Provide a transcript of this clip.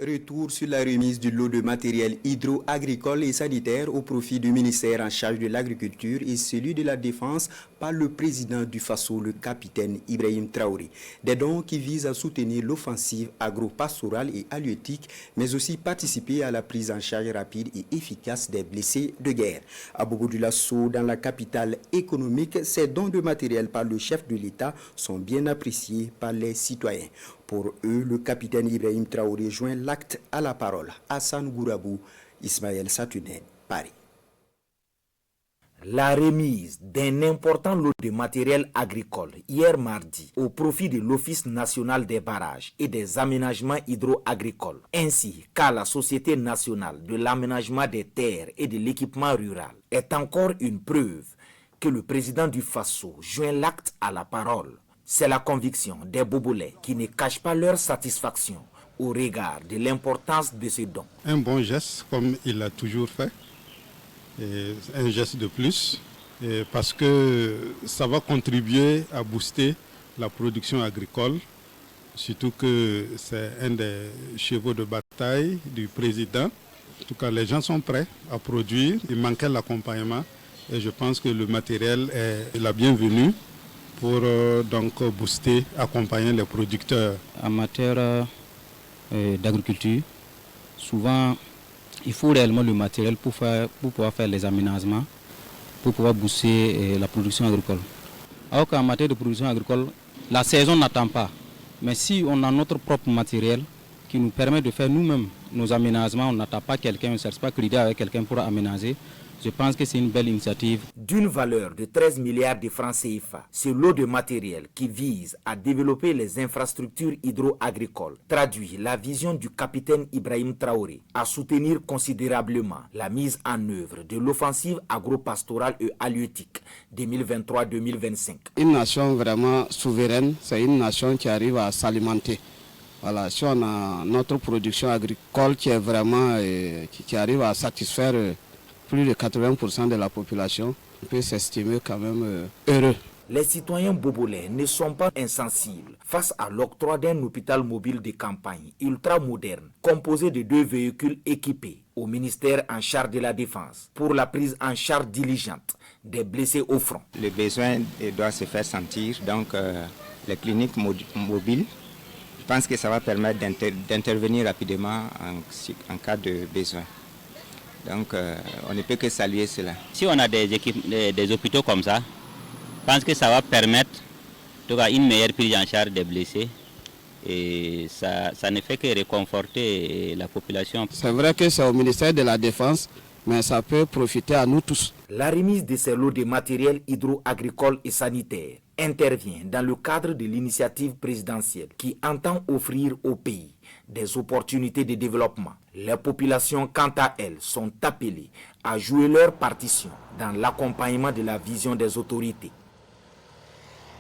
Retour sur la remise du lot de matériel hydro-agricole et sanitaire au profit du ministère en charge de l'agriculture et celui de la défense par le président du FASO, le capitaine Ibrahim Traoré. Des dons qui visent à soutenir l'offensive agro-pastorale et halieutique, mais aussi participer à la prise en charge rapide et efficace des blessés de guerre. À Bobo-Dioulasso, dans la capitale économique, ces dons de matériel par le chef de l'État sont bien appréciés par les citoyens. Pour eux, le capitaine Ibrahim Traoré joint l'acte à la parole. Hassan Gourabou, Ismaël Satounen, Paris. La remise d'un important lot de matériel agricole hier mardi au profit de l'Office national des barrages et des aménagements hydro-agricoles, ainsi qu'à la Société nationale de l'aménagement des terres et de l'équipement rural, est encore une preuve que le président du FASO joint l'acte à la parole. C'est la conviction des Bobolais qui ne cachent pas leur satisfaction au regard de l'importance de ce don. Un bon geste comme il l'a toujours fait, et un geste de plus, parce que ça va contribuer à booster la production agricole, surtout que c'est un des chevaux de bataille du président. En tout cas, les gens sont prêts à produire, il manquait l'accompagnement et je pense que le matériel est la bienvenue pour donc booster, accompagner les producteurs. En matière d'agriculture, souvent il faut réellement le matériel pour pouvoir faire les aménagements, pour pouvoir booster la production agricole. Alors qu'en matière de production agricole, la saison n'attend pas. Mais si on a notre propre matériel qui nous permet de faire nous-mêmes nos aménagements, on n'attend pas quelqu'un, on ne cherche pas crédit avec quelqu'un pour aménager. Je pense que c'est une belle initiative. D'une valeur de 13 milliards de francs CFA, ce lot de matériel qui vise à développer les infrastructures hydro-agricoles traduit la vision du capitaine Ibrahim Traoré à soutenir considérablement la mise en œuvre de l'offensive agro-pastorale et halieutique 2023-2025. Une nation vraiment souveraine, c'est une nation qui arrive à s'alimenter. Voilà, si on a notre production agricole qui est vraiment qui arrive à satisfaire plus de 80% de la population, on peut s'estimer quand même heureux. Les citoyens bobolais ne sont pas insensibles face à l'octroi d'un hôpital mobile de campagne ultra moderne, composé de 2 véhicules équipés au ministère en charge de la Défense pour la prise en charge diligente des blessés au front. Le besoin doit se faire sentir, donc les cliniques mobiles, je pense que ça va permettre d'intervenir rapidement en cas de besoin. Donc on ne peut que saluer cela. Si on a des hôpitaux comme ça, je pense que ça va permettre une meilleure prise en charge des blessés et ça ne fait que réconforter la population. C'est vrai que c'est au ministère de la Défense, mais ça peut profiter à nous tous. La remise de ces lots de matériel hydro-agricole et sanitaire intervient dans le cadre de l'initiative présidentielle qui entend offrir au pays des opportunités de développement. Les populations, quant à elles, sont appelées à jouer leur partition dans l'accompagnement de la vision des autorités.